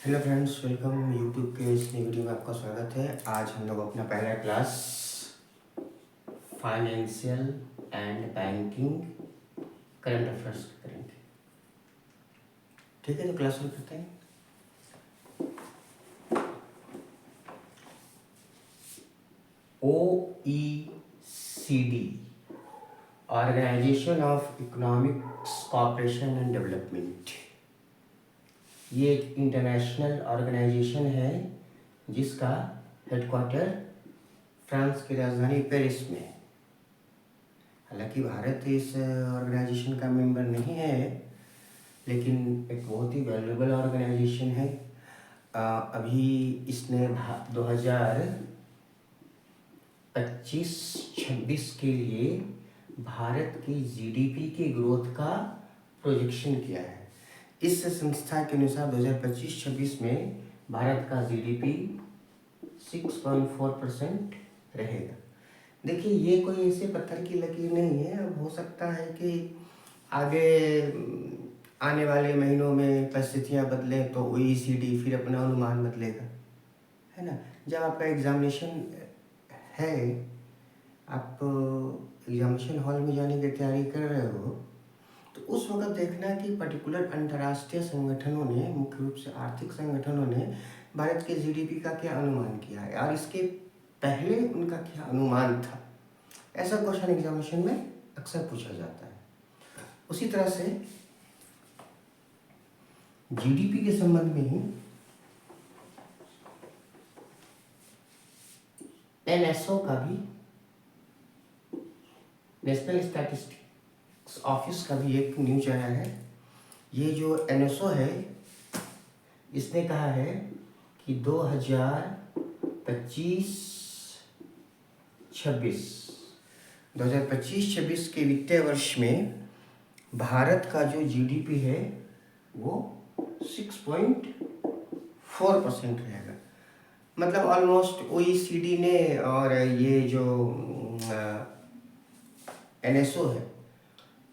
Hello friends, welcome YouTube के इस नई वीडियो में आपका स्वागत है। आज हम लोग अपना पहला class financial and banking current affairs करेंगे। ठीक है, तो क्लास शुरू करते हैं। OECD, organisation of economics cooperation and development, ये एक इंटरनेशनल ऑर्गेनाइजेशन है जिसका हेडक्वार्टर फ्रांस की राजधानी पेरिस में है। हालांकि भारत इस ऑर्गेनाइजेशन का मेंबर नहीं है, लेकिन एक बहुत ही वैल्यूएबल ऑर्गेनाइजेशन है। अभी इसने 2025-26 के लिए भारत की जीडीपी के ग्रोथ का प्रोजेक्शन किया है। इस संस्था के अनुसार 2025-26 में भारत का जीडीपी 6.4% रहेगा। देखिए, ये कोई ऐसे पत्थर की लकीर नहीं है। अब हो सकता है कि आगे आने वाले महीनों में परिस्थितियाँ बदलें तो OECD फिर अपना अनुमान बदलेगा, है ना। जब आपका एग्जामिनेशन है, आप एग्जामिनेशन हॉल में जाने की तैयारी कर रहे हो, तो उस वक्त देखना कि पर्टिकुलर अंतर्राष्ट्रीय संगठनों ने, मुख्य रूप से आर्थिक संगठनों ने भारत के जीडीपी का क्या अनुमान किया है और इसके पहले उनका क्या अनुमान था। ऐसा क्वेश्चन एग्जामिनेशन में अक्सर पूछा जाता है। उसी तरह से जीडीपी के संबंध में ही एनएसओ का भी, नेशनल स्टैटिस्टिक्स ऑफिस का भी एक न्यूज आया है। ये जो एनएसओ है, इसने कहा है कि 2025-26 के वित्तीय वर्ष में भारत का जो जीडीपी है वो 6.4% रहेगा। मतलब ऑलमोस्ट OECD ने और ये जो एनएसओ है,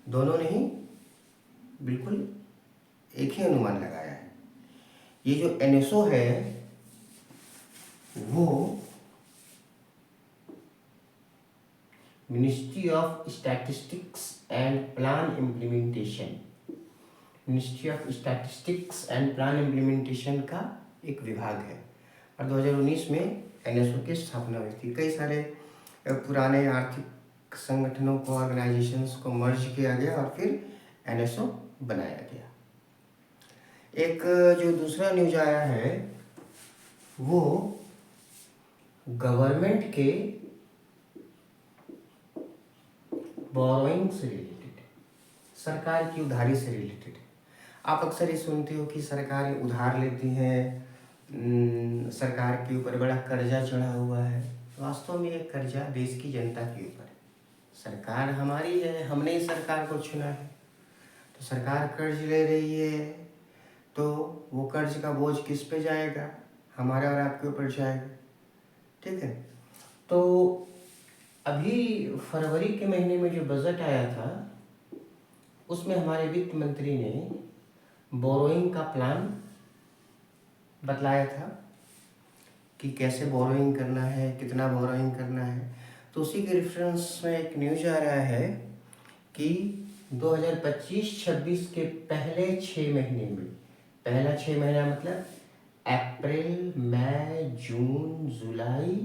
दोनों ने ही बिल्कुल एक ही अनुमान लगाया है। ये जो एनएसओ है वो ministry of statistics and plan implementation, ministry of statistics and plan implementation का एक विभाग है। और 2019 में एनएसओ की स्थापना हुई थी। कई सारे पुराने आर्थिक संगठनों को, ऑर्गेनाइजेशंस को मर्ज किया गया और फिर एनएसओ बनाया गया। एक जो दूसरा न्यूज आया है वो गवर्नमेंट के बोरोइंग से रिलेटेड, सरकार की उधारी से रिलेटेड। आप अक्सर ये सुनते हो कि सरकारें उधार लेती हैं, सरकार के ऊपर बड़ा कर्जा चढ़ा हुआ है। वास्तव में ये कर्जा देश की जनता के ऊपर है। सरकार हमारी है, हमने ही सरकार को चुना है। तो सरकार कर्ज ले रही है तो वो कर्ज का बोझ किस पे जाएगा? हमारे और आपके ऊपर जाएगा। ठीक है। तो अभी फरवरी के महीने में जो बजट आया था, उसमें हमारे वित्त मंत्री ने बोरोइंग का प्लान बतलाया था कि कैसे बोरोइंग करना है, कितना बोरोइंग करना है। तो उसी के रेफरेंस में एक न्यूज आ रहा है कि 2025-26 के पहले 6 महीने में, पहला 6 महीना मतलब अप्रैल, मई, जून, जुलाई,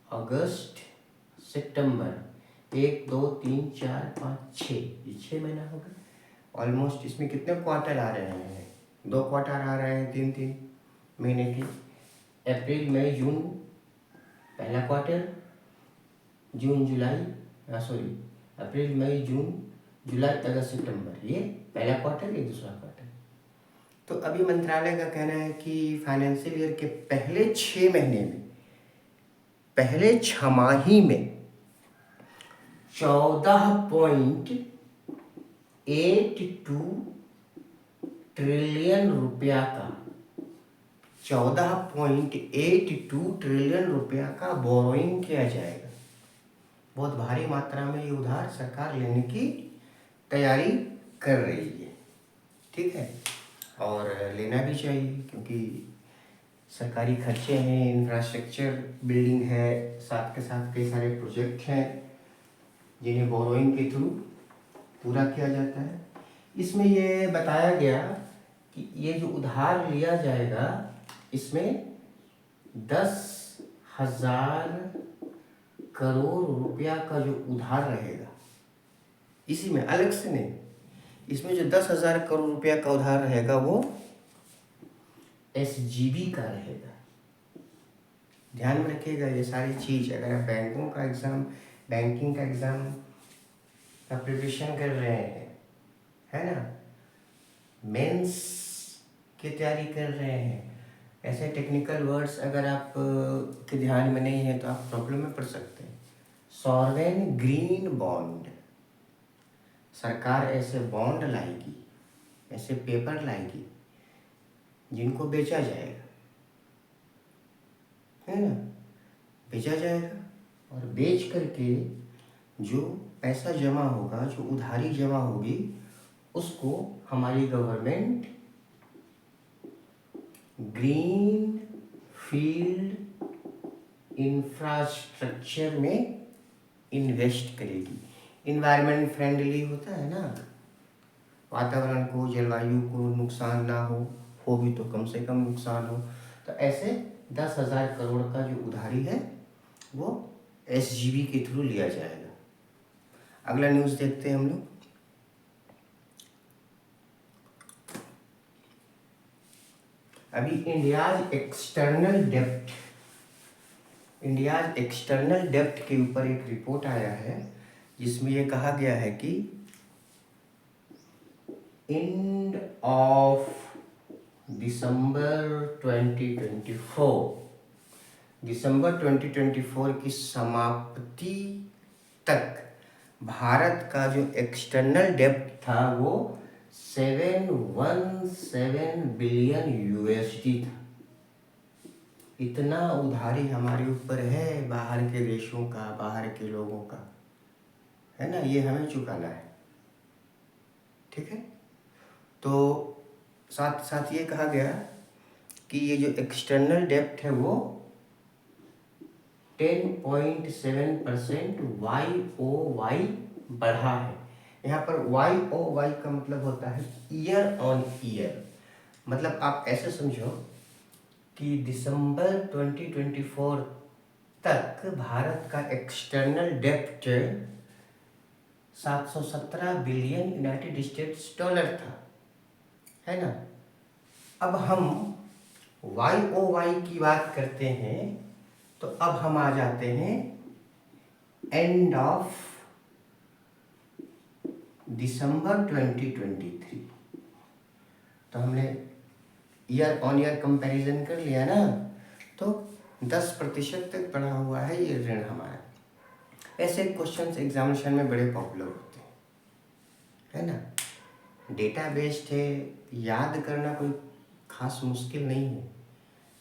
अगस्त, सितंबर, 1 2 3 4 5 6, ये 6 महीना हो गया। ऑलमोस्ट इसमें कितने क्वार्टर आ रहे हैं? 2 क्वार्टर आ रहे हैं 3-3 महीने की। अप्रैल, मई, जून पहला क्वार्टर, जून, जुलाई, अप्रैल, मई, जून, जुलाई, अगस्त, सितंबर, ये पहला क्वार्टर, ये दूसरा क्वार्टर। तो अभी मंत्रालय का कहना है कि फाइनेंशियल ईयर के पहले 6 महीने में, पहले छमाही में 14.82 ट्रिलियन रुपया का, 14.82 ट्रिलियन रुपया का बोरोइंग किया जाएगा। बहुत भारी मात्रा में ये उधार सरकार लेने की तैयारी कर रही है। ठीक है। और लेना भी चाहिए, क्योंकि सरकारी खर्चे हैं, इंफ्रास्ट्रक्चर बिल्डिंग है, साथ के साथ कई सारे प्रोजेक्ट हैं जिन्हें बोरोइंग के थ्रू पूरा किया जाता है। इसमें ये बताया गया कि ये जो उधार लिया जाएगा इसमें 10,000 करोड़ रुपया का जो उधार रहेगा, इसी में अलग से नहीं, इसमें जो 10,000 करोड़ रुपया का उधार रहेगा वो SGB का रहेगा। ध्यान में रखिएगा ये सारी चीज़। अगर आप बैंकिंग का एग्ज़ाम का प्रिपरेशन कर रहे हैं, है ना, मेंस की तैयारी कर रहे हैं, ऐसे टेक्निकल वर्ड्स अगर आप के ध्यान में नहीं है तो आप प्रॉब्लम में पड़ सकते हैं। सॉवरेन ग्रीन बॉन्ड, सरकार ऐसे बॉन्ड लाएगी, ऐसे पेपर लाएगी जिनको बेचा जाएगा, है ना, बेचा जाएगा, और बेच करके जो पैसा जमा होगा, जो उधारी जमा होगी, उसको हमारी गवर्नमेंट ग्रीन फील्ड इंफ्रास्ट्रक्चर में इन्वेस्ट करेगी। इन्वायरमेंट फ्रेंडली होता है ना, वातावरण को, जलवायु को नुकसान ना हो भी तो कम से कम नुकसान हो। तो ऐसे 10,000 करोड़ का जो उधारी है वो SGB के थ्रू लिया जाएगा। अगला न्यूज़ देखते हैं हम लोग। अभी इंडियाज एक्सटर्नल डेप्ट के ऊपर एक रिपोर्ट आया है जिसमें ये कहा गया है कि एंड ऑफ दिसंबर 2024 की समाप्ति तक भारत का जो एक्सटर्नल डेप्ट था वो 717 बिलियन USD था। इतना उधारी हमारे ऊपर है बाहर के देशों का, बाहर के लोगों का, है ना, ये हमें चुकाना है। ठीक है, तो साथ साथ ये कहा गया कि ये जो एक्सटर्नल डेप्ट है वो 10.7% YOY बढ़ा है। यहाँ पर YOY का मतलब होता है ईयर ऑन ईयर। मतलब आप ऐसे समझो कि दिसंबर 2024 तक भारत का एक्सटर्नल डेप्ट 717 बिलियन यूनाइटेड स्टेट्स डॉलर था, है ना। अब हम YOY की बात करते हैं तो अब हम आ जाते हैं एंड ऑफ दिसंबर 2023। तो हमने ईयर ऑन ईयर कंपैरिजन कर लिया ना, तो 10% तक बढ़ा हुआ है ये ऋण हमारा। ऐसे क्वेश्चंस एग्जामिनेशन में बड़े पॉपुलर होते हैं, है ना। डेटा बेस्ड है, याद करना कोई खास मुश्किल नहीं है।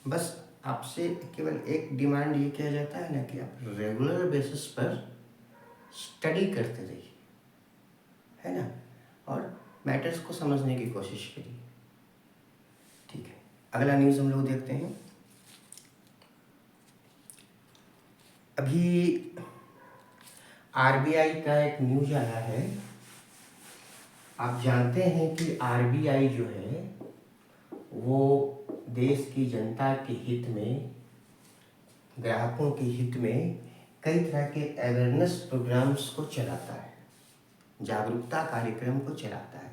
बस आपसे केवल एक डिमांड ये किया जाता है ना कि आप रेगुलर बेसिस पर स्टडी करते रहिए, है ना, और मैटर्स को समझने की कोशिश करिए। ठीक है, अगला न्यूज़ हम लोग देखते हैं। अभी RBI का एक न्यूज़ आया है। आप जानते हैं कि RBI जो है वो देश की जनता के हित में, ग्राहकों के हित में कई तरह के अवेयरनेस प्रोग्राम्स को चलाता है, जागरूकता कार्यक्रम को चलाता है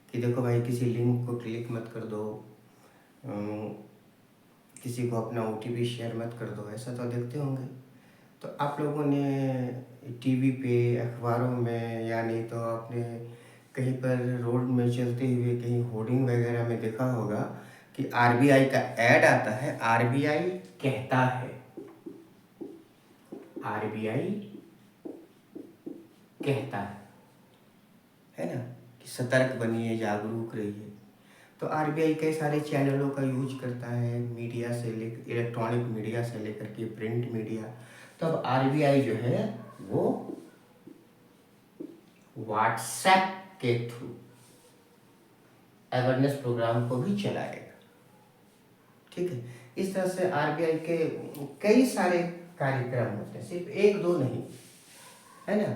कि देखो भाई, किसी लिंक को क्लिक मत कर दो, किसी को अपना OTP शेयर मत कर दो। ऐसा तो देखते होंगे। तो आप लोगों ने टीवी पे, अखबारों में, या नहीं तो आपने कहीं पर रोड में चलते हुए कहीं होर्डिंग वगैरह में देखा होगा कि RBI का ऐड आता है। RBI कहता है, RBI कहता है ना, कि सतर्क बनिए, जागरूक रहिए। तो RBI कई सारे चैनलों का यूज करता है, मीडिया से लेकर, इलेक्ट्रॉनिक मीडिया से लेकर के प्रिंट मीडिया। तो अब RBI जो है वो व्हाट्सएप के थ्रू अवेयरनेस प्रोग्राम को भी चलाएगा। ठीक है, इस तरह से आरबीआई के कई सारे कार्यक्रम होते हैं, सिर्फ एक दो नहीं, है ना।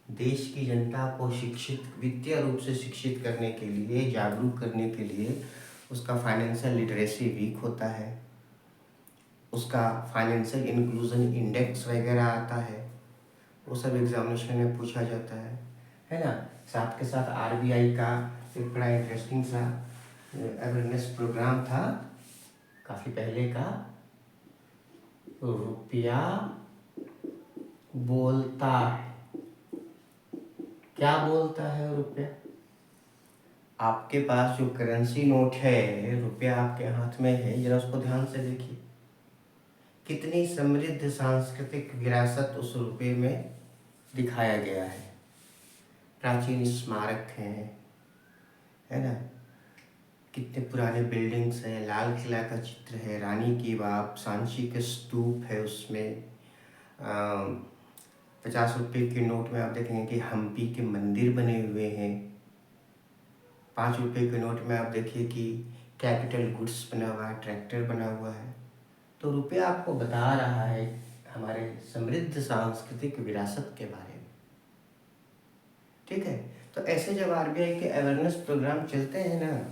देश की जनता को शिक्षित, वित्तीय रूप से शिक्षित करने के लिए, जागरूक करने के लिए उसका फाइनेंशियल लिटरेसी वीक होता है, उसका फाइनेंशियल इंक्लूजन इंडेक्स वगैरह आता है, वो सब एग्जामिनेशन में पूछा जाता है ना। साथ के साथ आरबीआई का एक बड़ा इंटरेस्टिंग सा अवेयरनेस प्रोग्राम था काफ़ी पहले का, रुपया बोलता है। क्या बोलता है रुपया? आपके पास जो करेंसी नोट है, रुपया आपके हाथ में है, जरा उसको ध्यान से देखिए, कितनी समृद्ध सांस्कृतिक विरासत उस रुपये में दिखाया गया है। प्राचीन स्मारक हैं, है ना, कितने पुराने बिल्डिंग्स हैं, लाल किला का चित्र है, रानी की बाग, सांची के स्तूप है उसमें। 50 रुपये के नोट में आप देखेंगे कि हम्पी के मंदिर बने हुए हैं। 5 रुपये के नोट में आप देखिए कि कैपिटल गुड्स बना हुआ है, ट्रैक्टर बना हुआ है। तो रुपया आपको बता रहा है हमारे समृद्ध सांस्कृतिक विरासत के बारे में। ठीक है, तो ऐसे जब आरबीआई के अवेयरनेस प्रोग्राम चलते हैं ना,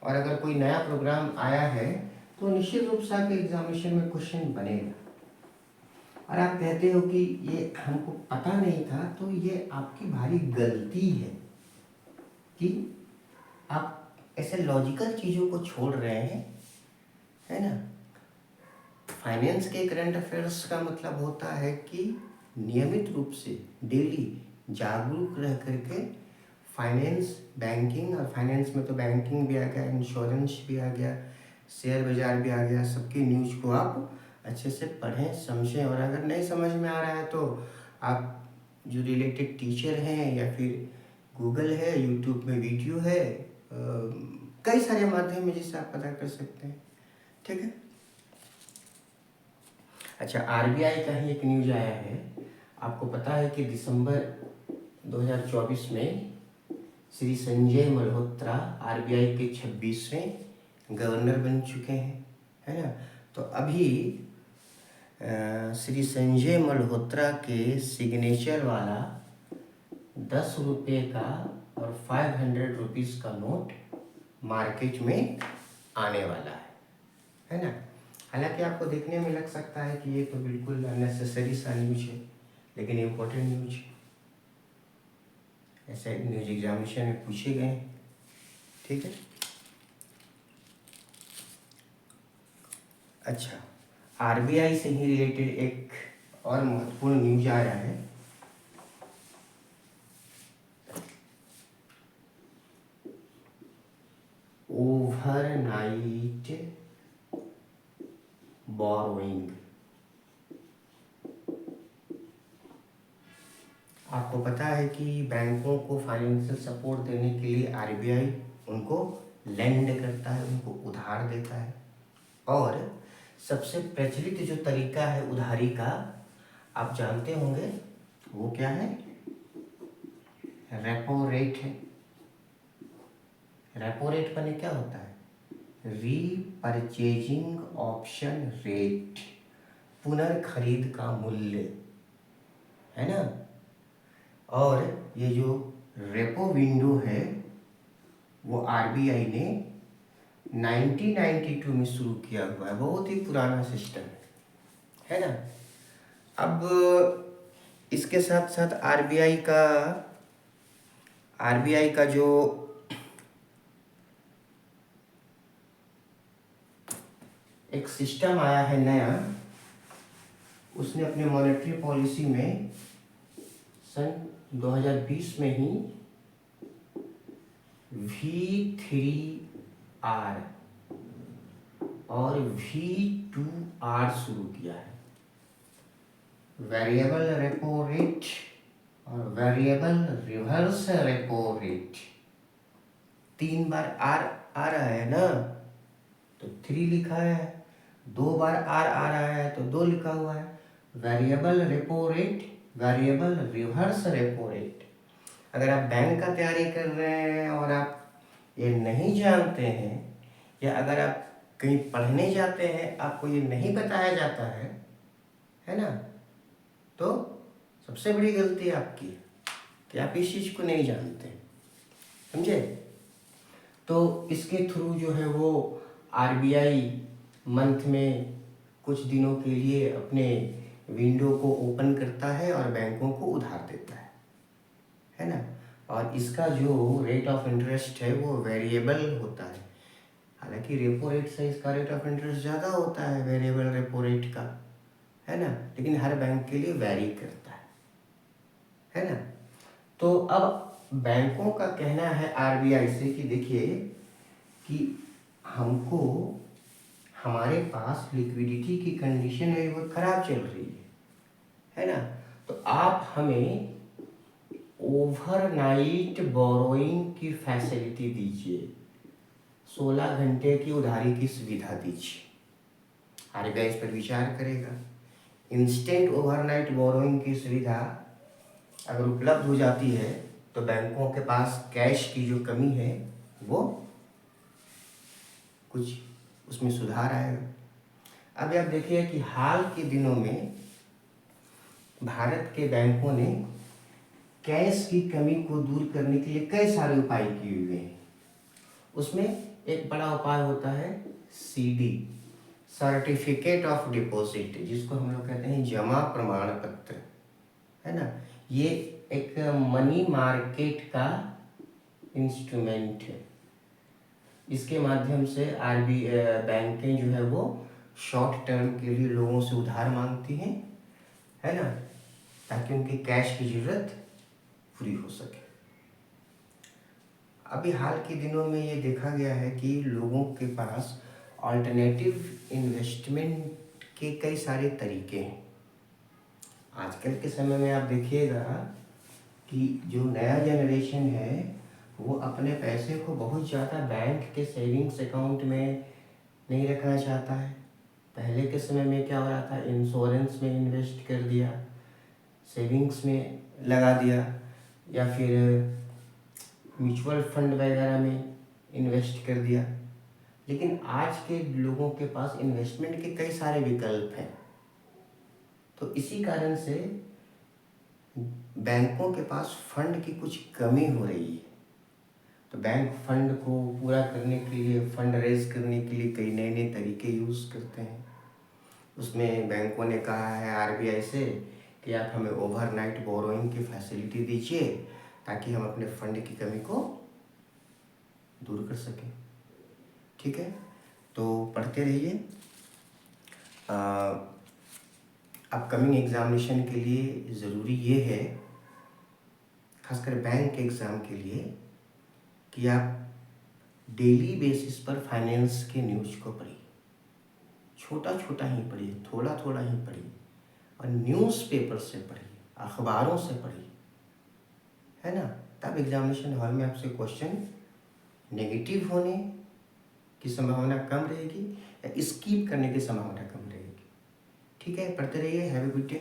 और अगर कोई नया प्रोग्राम आया है तो निश्चित रूप से आपके एग्जामिनेशन में क्वेश्चन बनेगा, और आप कहते हो कि ये हमको पता नहीं था, तो ये आपकी भारी गलती है कि आप ऐसे लॉजिकल चीज़ों को छोड़ रहे हैं, है ना। फाइनेंस के करंट अफेयर्स का मतलब होता है कि नियमित रूप से डेली जागरूक रह करके फाइनेंस, बैंकिंग, और फाइनेंस में तो बैंकिंग भी आ गया, इंश्योरेंस भी आ गया, शेयर बाजार भी आ गया, सबकी न्यूज़ को आप अच्छे से पढ़ें, समझें। और अगर नहीं समझ में आ रहा है तो आप जो रिलेटेड टीचर हैं, या फिर गूगल है, यूट्यूब में वीडियो है, कई सारे माध्यम है जिससे आप पता कर सकते हैं। ठीक है। अच्छा, आरबीआई का ही एक न्यूज आया है, आपको पता है कि दिसंबर 2024 में श्री संजय मल्होत्रा आरबीआई के 26वें गवर्नर बन चुके हैं, है ना। तो अभी श्री संजय मल्होत्रा के सिग्नेचर वाला 10 रुपये का और 500 रुपीज़ का नोट मार्केट में आने वाला है ना। हालांकि आपको देखने में लग सकता है कि ये तो बिल्कुल अननेसेसरी सा न्यूज है, लेकिन इम्पोर्टेंट न्यूज है, ऐसे न्यूज एग्जामिनेशन में पूछे गए हैं। ठीक है। अच्छा, आरबीआई से ही रिलेटेड एक और महत्वपूर्ण न्यूज आया है। Overnight borrowing. आपको पता है कि बैंकों को फाइनेंशियल सपोर्ट देने के लिए आरबीआई उनको लेंड करता है, उनको उधार देता है। और सबसे प्रचलित जो तरीका है उधारी का, आप जानते होंगे, वो क्या है? रेपो रेट है। रेपो रेट माने क्या होता है? रीपरचेजिंग ऑप्शन रेट, पुनर्खरीद का मूल्य, है ना। और ये जो रेपो विंडो है वो आरबीआई ने 1992 में शुरू किया हुआ है, बहुत ही पुराना सिस्टम है ना। अब इसके साथ साथ आरबीआई का जो एक सिस्टम आया है नया, उसने अपने मॉनेटरी पॉलिसी में सन 2020 में ही V3R और V2R शुरू किया है। वेरिएबल रेपो रेट और वेरिएबल रिवर्स रेपो रेट। 3 बार आर आ रहा है ना, तो 3 लिखा है, 2 बार आर आ रहा है तो 2 लिखा हुआ है। Variable repo rate, variable reverse repo rate. अगर आप बैंक का तैयारी कर रहे हैं और आप ये नहीं जानते हैं, या अगर आप कहीं पढ़ने जाते हैं आपको ये नहीं बताया जाता है ना, तो सबसे बड़ी गलती आपकी कि आप इस चीज़ को नहीं जानते, समझे। तो इसके थ्रू जो है वो आरबीआई मंथ में कुछ दिनों के लिए अपने विंडो को ओपन करता है और बैंकों को उधार देता है ना। और इसका जो रेट ऑफ इंटरेस्ट है वो वेरिएबल होता है। हालांकि रेपो रेट से इसका रेट ऑफ इंटरेस्ट ज़्यादा होता है वेरिएबल रेपो रेट का, है ना, लेकिन हर बैंक के लिए वैरी करता है ना। तो अब बैंकों का कहना है आरबीआई से कि देखिए कि हमको हमारे पास लिक्विडिटी की कंडीशन है वो खराब चल रही है ना, तो आप हमें ओवरनाइट बोरोइंग की फैसिलिटी दीजिए, 16 घंटे की उधारी की सुविधा दीजिए। आरबीआई इस पर विचार करेगा। इंस्टेंट ओवरनाइट बोरोइंग की सुविधा अगर उपलब्ध हो जाती है तो बैंकों के पास कैश की जो कमी है वो कुछ उसमें सुधार आएगा। अभी आप देखिए कि हाल के दिनों में भारत के बैंकों ने कैश की कमी को दूर करने के लिए कई सारे उपाय किए हुए हैं। उसमें एक बड़ा उपाय होता है सीडी, सर्टिफिकेट ऑफ डिपॉजिट, जिसको हम लोग कहते हैं जमा प्रमाण पत्र, है ना। ये एक मनी मार्केट का इंस्ट्रूमेंट है। इसके माध्यम से बैंकें जो है वो शॉर्ट टर्म के लिए लोगों से उधार मांगती हैं, है ना, ताकि उनकी कैश की जरूरत पूरी हो सके। अभी हाल के दिनों में ये देखा गया है कि लोगों के पास अल्टरनेटिव इन्वेस्टमेंट के कई सारे तरीके हैं। आजकल के समय में आप देखिएगा कि जो नया जनरेशन है वो अपने पैसे को बहुत ज़्यादा बैंक के सेविंग्स अकाउंट में नहीं रखना चाहता है। पहले के समय में क्या हो रहा था, इंश्योरेंस में इन्वेस्ट कर दिया, सेविंग्स में लगा दिया, या फिर म्यूचुअल फंड वगैरह में इन्वेस्ट कर दिया। लेकिन आज के लोगों के पास इन्वेस्टमेंट के कई सारे विकल्प हैं। तो इसी कारण से बैंकों के पास फंड की कुछ कमी हो रही है। तो बैंक फंड को पूरा करने के लिए, फंड रेज करने के लिए कई नए नए तरीके यूज़ करते हैं। उसमें बैंकों ने कहा है आरबीआई से कि आप हमें ओवरनाइट बोरोइंग की फैसिलिटी दीजिए ताकि हम अपने फंड की कमी को दूर कर सकें। ठीक है, तो पढ़ते रहिए। अपकमिंग एग्ज़ामिनेशन के लिए ज़रूरी ये है, खासकर बैंक एग्ज़ाम के लिए, कि आप डेली बेसिस पर फाइनेंस के न्यूज़ को पढ़िए। छोटा छोटा ही पढ़िए, थोड़ा थोड़ा ही पढ़िए, और न्यूज़पेपर से पढ़िए, अखबारों से पढ़िए, है ना। तब एग्जामिनेशन हॉल में आपसे क्वेश्चन नेगेटिव होने की संभावना कम रहेगी या स्किप करने की संभावना कम रहेगी। ठीक है, पढ़ते रहिए। Have a good day.